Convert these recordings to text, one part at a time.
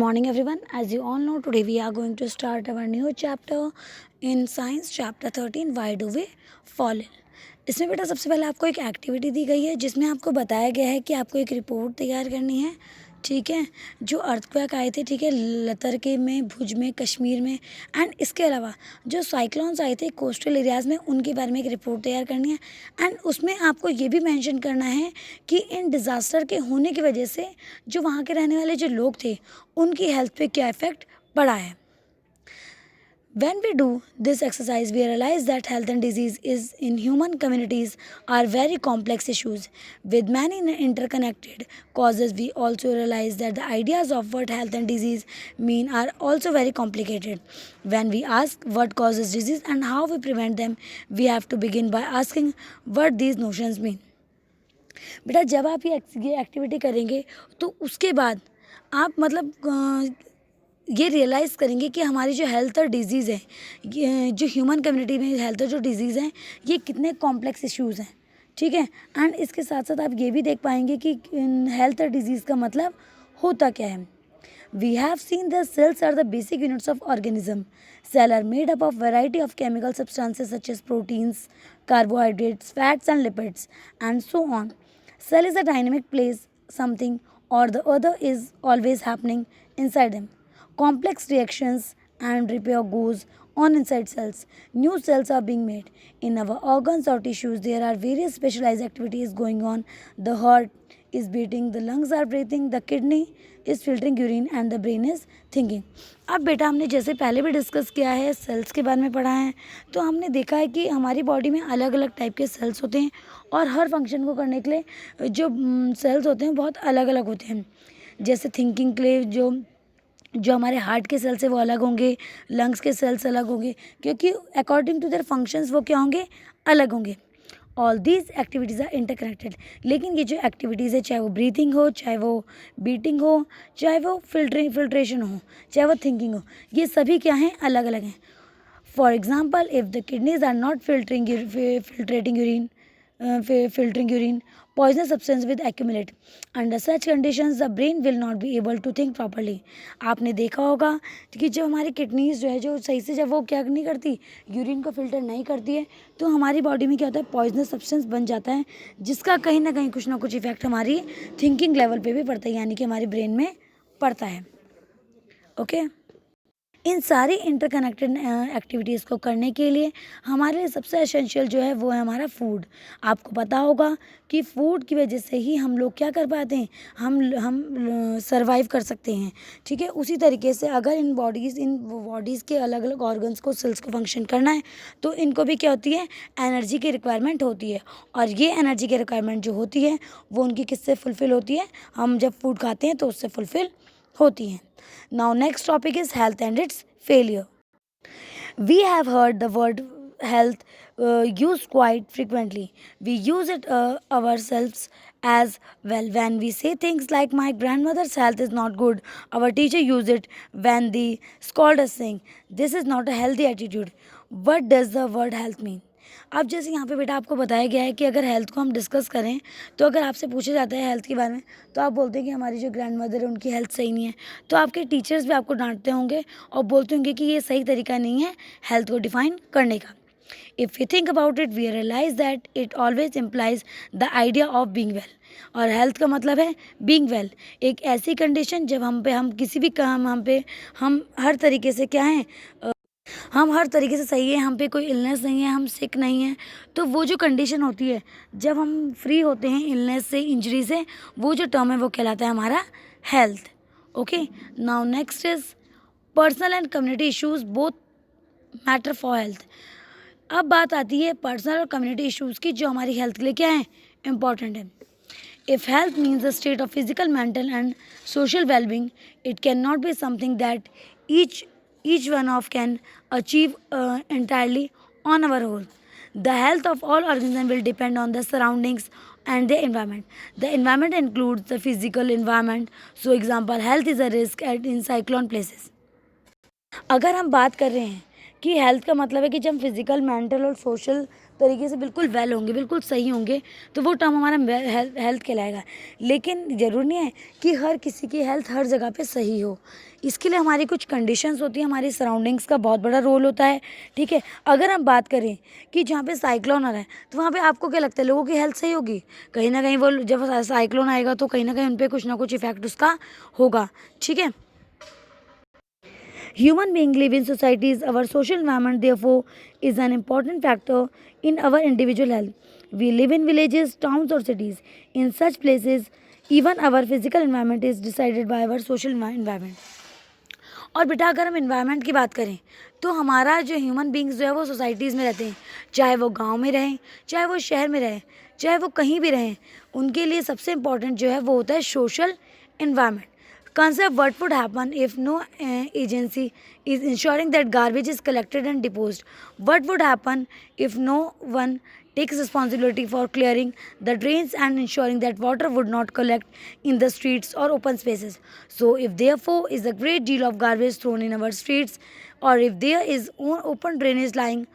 Morning everyone. As you all know, today we are going to start our new chapter in science, chapter 13, why do we fall ill. इसमें बेटा सबसे पहले आपको एक activity दी गई है जिसमें आपको बताया गया है कि आपको एक रिपोर्ट तैयार करनी है, ठीक है, जो अर्थक्वेक आए थे, ठीक है, लतर में, भुज में, कश्मीर में, एंड इसके अलावा जो साइक्लोन्स आए थे कोस्टल एरियाज़ में, उनके बारे में एक रिपोर्ट तैयार करनी है। एंड उसमें आपको ये भी मेंशन करना है कि इन डिज़ास्टर के होने की वजह से जो वहाँ के रहने वाले जो लोग थे उनकी हेल्थ पे क्या इफ़ेक्ट पड़ा है। When we do this exercise, we realize that health and disease is in human communities are very complex issues with many interconnected causes. We also realize that the ideas of what health and disease mean are also very complicated. When we ask what causes disease and how we prevent them, we have to begin by asking what these notions mean. बेटा जब आप ये activity करेंगे तो उसके बाद आप मतलब ये रियलाइज़ करेंगे कि हमारी जो हेल्थ और डिज़ीज़ है, जो ह्यूमन कम्युनिटी में हेल्थ और जो डिज़ीज़ हैं, ये कितने कॉम्प्लेक्स इश्यूज़ हैं, ठीक है। एंड इसके साथ साथ आप ये भी देख पाएंगे कि हेल्थ और डिज़ीज़ का मतलब होता क्या है। We have seen the cells are the basic units of organism. Cell are made up of variety of chemical substances such as proteins, carbohydrates, fats and lipids, and so on. Cell is a dynamic place, something or the other is always happening inside them. Complex reactions and repair goes on inside cells. New cells are being made. In our organs or tissues, there are various specialized activities going on. The heart is beating, the lungs are breathing, the kidney is filtering urine and the brain is thinking. अब बेटा हमने जैसे पहले भी discuss किया है, sales के बारे में पढ़ा है, तो हमने देखा है कि हमारी बॉडी में अलग अलग टाइप के सेल्स होते हैं और हर फंक्शन को करने के लिए जो सेल्स होते हैं बहुत अलग अलग होते हैं। जैसे थिंकिंग के लिए जो हमारे हार्ट के सेल्स है वो अलग होंगे, लंग्स के सेल्स अलग होंगे, क्योंकि अकॉर्डिंग टू देयर फंक्शंस वो क्या होंगे, अलग होंगे। All these activities are interconnected. लेकिन ये जो एक्टिविटीज़ है, चाहे वो ब्रीथिंग हो, चाहे वो बीटिंग हो, चाहे वो फिल्ट्रेशन हो, चाहे वो थिंकिंग हो, ये सभी क्या हैं, अलग अलग हैं। For example, if the kidneys are not filtering urine, poisonous substance will accumulate. Under such conditions, the brain will not be able to think properly. आपने देखा होगा कि जब हमारी किडनीज जो है, जो सही से जब वो क्या नहीं करती, यूरिन को फिल्टर नहीं करती है, तो हमारी बॉडी में क्या होता है, पॉइजनस सब्सटेंस बन जाता है, जिसका कहीं ना कहीं कुछ ना कुछ इफेक्ट हमारी थिंकिंग लेवल पे भी पड़ता है, यानी कि हमारी ब्रेन में पड़ता है। ओके इन सारी इंटरकनेक्टेड एक्टिविटीज़ को करने के लिए हमारे लिए सबसे एसेंशियल जो है वो है हमारा फूड। आपको पता होगा कि फूड की वजह से ही हम लोग क्या कर पाते हैं, हम सर्वाइव कर सकते हैं, ठीक है। उसी तरीके से अगर इन बॉडीज़ के अलग अलग ऑर्गन्स को, सेल्स को फंक्शन करना है तो इनको भी क्या होती है, एनर्जी की रिक्वायरमेंट होती है। और ये एनर्जी की रिक्वायरमेंट जो होती है वो उनकी किससे फुलफ़िल होती है, हम जब फूड खाते हैं तो उससे फुलफ़िल होती हैं। Now next topic is health and its failure. We have heard the word health used quite frequently. We use it ourselves as well when we say things like my grandmother's health is not good. Our teacher use it when they scold us saying this is not a healthy attitude. What does the word health mean? अब जैसे यहाँ पे बेटा आपको बताया गया है कि अगर हेल्थ को हम डिस्कस करें तो अगर आपसे पूछा जाता है हेल्थ के बारे में तो आप बोलते हैं कि हमारी जो ग्रैंड मदर है उनकी हेल्थ सही नहीं है, तो आपके टीचर्स भी आपको डांटते होंगे और बोलते होंगे कि ये सही तरीका नहीं है हेल्थ को डिफाइन करने का। If you think about it, we realize that it always implies the idea of being well. और हेल्थ का मतलब है बींग वेल, एक ऐसी कंडीशन जब हम किसी भी काम हम हर तरीके से क्या हैं, हम हर तरीके से सही है, हम पे कोई इलनेस नहीं है, हम सिक नहीं है, तो वो जो कंडीशन होती है जब हम फ्री होते हैं इलनेस से, इंजरी से, वो जो टर्म है वो कहलाता है हमारा health. Okay now next is personal and community issues both matter for health. अब बात आती है पर्सनल और कम्युनिटी इश्यूज़ की जो हमारी हेल्थ के लिए क्या है, इम्पॉर्टेंट है। If health means a state of physical, mental and social well-being, it cannot be something that each one of can achieve entirely on our own. The health of all organisms will depend on the surroundings and the environment. The environment includes the physical environment. So example, health is a risk in cyclone places. अगर हम बात कर रहे हैं कि health का मतलब है कि जब हम फिजिकल, मेंटल और सोशल तरीके से बिल्कुल वेल होंगे, बिल्कुल सही होंगे, तो वो टर्म हमारा हेल्थ कहलाएगा। लेकिन ज़रूरी नहीं है कि हर किसी की हेल्थ हर जगह पे सही हो। इसके लिए हमारी कुछ कंडीशंस होती हैं, हमारी सराउंडिंग्स का बहुत बड़ा रोल होता है, ठीक है। अगर हम बात करें कि जहाँ पे साइक्लोन आ रहा है, तो वहाँ पे आपको क्या लगता है, लोगों की हेल्थ सही होगी? कहीं ना कहीं वो जब साइक्लोन आएगा तो कहीं ना कहीं उन पर कुछ ना कुछ इफेक्ट उसका होगा, ठीक है। Human beings live in societies. Our social environment, therefore, is an important factor in our individual health. We live in villages, towns, or cities. In such places, even our physical environment is decided by our social environment. और बेटा अगर हम environment की बात करें तो हमारा जो ह्यूमन बींग्स जो है वो सोसाइटीज़ में रहते हैं, चाहे वो गांव में रहें, चाहे वो शहर में रहें, चाहे वो कहीं भी रहें, उनके लिए सबसे इम्पॉर्टेंट जो है वो होता है social environment. Consider what would happen if no agency is ensuring that garbage is collected and disposed. What would happen if no one takes responsibility for clearing the drains and ensuring that water would not collect in the streets or open spaces. So, if therefore is a great deal of garbage thrown in our streets, or if there is open drainage lying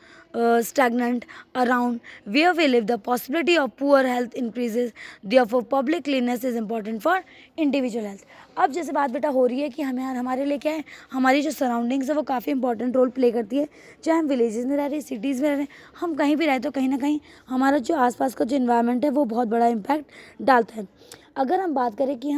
stagnant around where we live, the possibility of poor health increases. Therefore, public cleanliness is important for individual health. अब जैसे बात बेटा हो रही है कि हमें हमारे लिए क्या है, हमारी जो सराउंडिंग्स है वो काफ़ी इंपॉर्टेंट रोल प्ले करती है, चाहे हम विलेजेस में रह रहे हैं, सिटीज़ में रह रहे हैं, हम कहीं भी रहे तो कहीं ना कहीं हमारा जो आसपास का जो इन्वायरमेंट है वो बहुत बड़ा इम्पैक्ट डालता है. अगर हम बात करें कि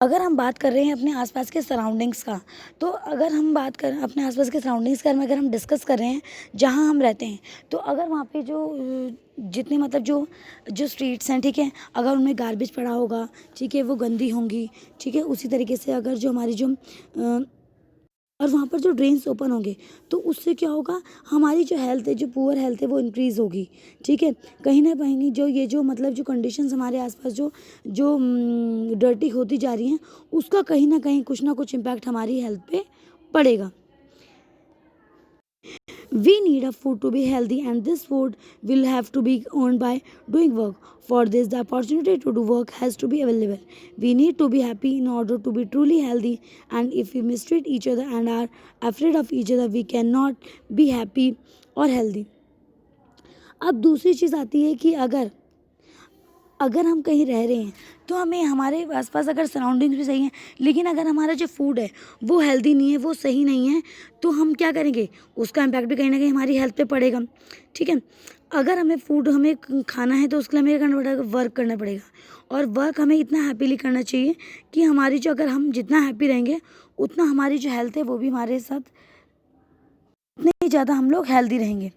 अगर हम बात कर रहे हैं अपने आसपास के सराउंडिंग्स का, तो अगर हम बात करें अपने आसपास के सराउंडिंग्स का, अगर हम डिस्कस कर रहे हैं जहाँ हम रहते हैं, तो अगर वहाँ पे जो जितने मतलब जो जो स्ट्रीट्स हैं, ठीक है, अगर उनमें गार्बेज पड़ा होगा, ठीक है, वो गंदी होंगी, ठीक है. उसी तरीके से अगर जो हमारी जो और वहाँ पर जो ड्रेन्स ओपन होंगे तो उससे क्या होगा, हमारी जो हेल्थ है, जो पुअर हेल्थ है वो इंक्रीज़ होगी, ठीक है. कहीं ना कहीं जो ये जो मतलब जो कंडीशंस हमारे आसपास जो जो डर्टी होती जा रही हैं, उसका कहीं ना कहीं कुछ ना कुछ इम्पैक्ट हमारी हेल्थ पे पड़ेगा. We need a food to be healthy, and this food will have to be earned by doing work. For this, the opportunity to do work has to be available. We need to be happy in order to be truly healthy, and if we mistreat each other and are afraid of each other, we cannot be happy or healthy. अब दूसरी चीज़ आती है कि अगर हम कहीं रह रहे हैं तो हमें हमारे आसपास अगर सराउंडिंग्स भी सही हैं, लेकिन अगर हमारा जो फूड है वो हेल्दी नहीं है, वो सही नहीं है, तो हम क्या करेंगे, उसका इम्पैक्ट भी कहीं ना कहीं हमारी हेल्थ पे पड़ेगा, ठीक है. अगर हमें खाना है तो उसके लिए हमें क्या करना पड़ेगा, वर्क करना पड़ेगा. और वर्क हमें इतना हैप्पीली करना चाहिए कि हमारी जो अगर हम जितना हैप्पी रहेंगे उतना हमारी जो हेल्थ है वो भी हमारे साथ उतने ही ज़्यादा हम लोग हेल्दी रहेंगे.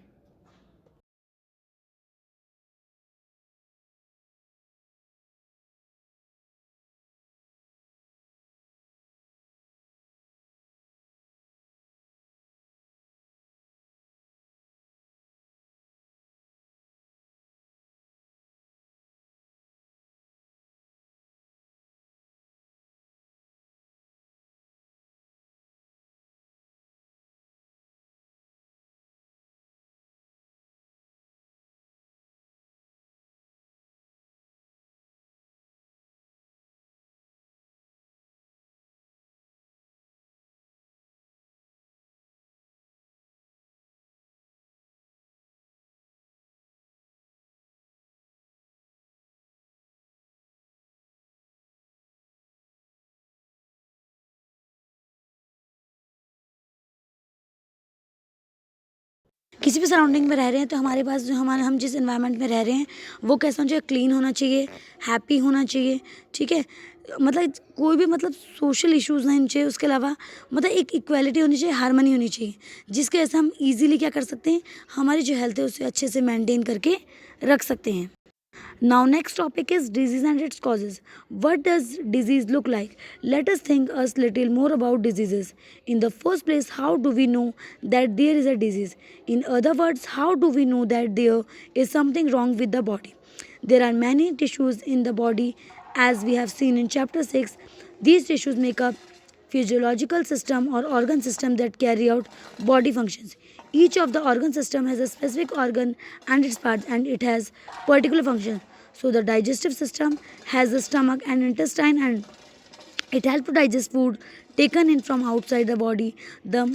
किसी भी सराउंडिंग में रह रहे हैं तो हमारे पास जो हमारे हम जिस एनवायरनमेंट में रह रहे हैं वो कैसा होना चाहिए, क्लीन होना चाहिए, हैप्पी होना चाहिए, ठीक है. मतलब कोई भी मतलब सोशल इश्यूज़ नहीं होने चाहिए. उसके अलावा मतलब एक इक्वालिटी होनी चाहिए, हार्मनी होनी चाहिए, जिसके वजह से हम इजीली क्या कर सकते हैं, हमारी जो हेल्थ है उसे अच्छे से मेंटेन करके रख सकते हैं. Now next topic is disease and its causes. What does disease look like? Let us think a little more about diseases. In the first place, how do we know that there is a disease? In other words, how do we know that there is something wrong with the body? There are many tissues in the body as we have seen in chapter 6. These tissues make up physiological system or organ system that carry out body functions. Each of the organ system has a specific organ and its parts, and it has particular function. So the digestive system has the stomach and intestine, and it helps to digest food taken in from outside the body. The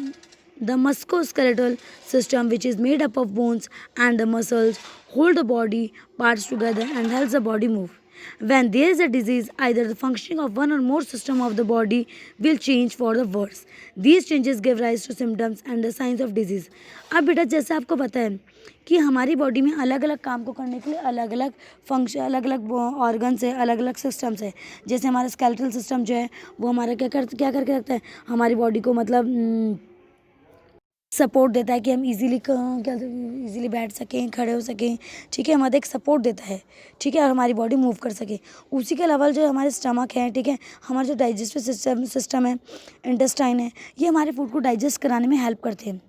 The musculoskeletal system, which is made up of bones and the muscles, hold the body parts together and helps the body move. When there is a disease, either the functioning of one or more system of the body will change for the worse. These changes give rise to symptoms and the signs of disease. अब बेटा जैसे आपको पता है कि हमारी body में अलग अलग काम को करने के लिए अलग अलग फंक्शन, अलग अलग ऑर्गन्स है, अलग अलग सिस्टम्स है. जैसे हमारा स्केलेटल सिस्टम जो है वो हमारा क्या करके रखता है, हमारी बॉडी को मतलब सपोर्ट देता है कि हम इजीली बैठ सकें, खड़े हो सकें. ठीक है, हमारा एक सपोर्ट देता है. ठीक है, और हमारी बॉडी मूव कर सके. उसी के अलावा जो हमारे स्टमक है, ठीक है, हमारा जो डाइजेस्टिव सिस्टम है, इंटेस्टाइन है, ये हमारे फूड को डाइजेस्ट कराने में हेल्प करते हैं.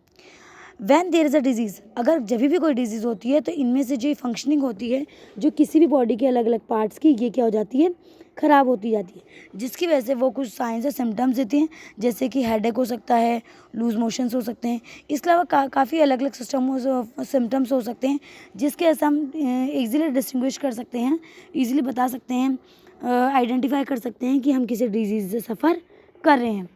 When there is a disease, अगर जब भी कोई डिजीज़ होती है तो इनमें से जो फंक्शनिंग होती है जो किसी भी बॉडी के अलग अलग पार्ट्स की, ये क्या हो जाती है, ख़राब होती जाती है. जिसकी वजह से वो कुछ साइंस और सिम्टम्स देती हैं, जैसे कि हेडेक हो सकता है, लूज मोशंस हो सकते हैं. इसके अलावा काफ़ी अलग अलग सिम्टम्स हो सकते हैं जिसके वजह से हम ईजिली डिस्टिंग्विश कर सकते हैं, ईजिली बता सकते हैं, आइडेंटिफाई कर सकते हैं कि हम किसी डिजीज़ से सफ़र कर रहे हैं.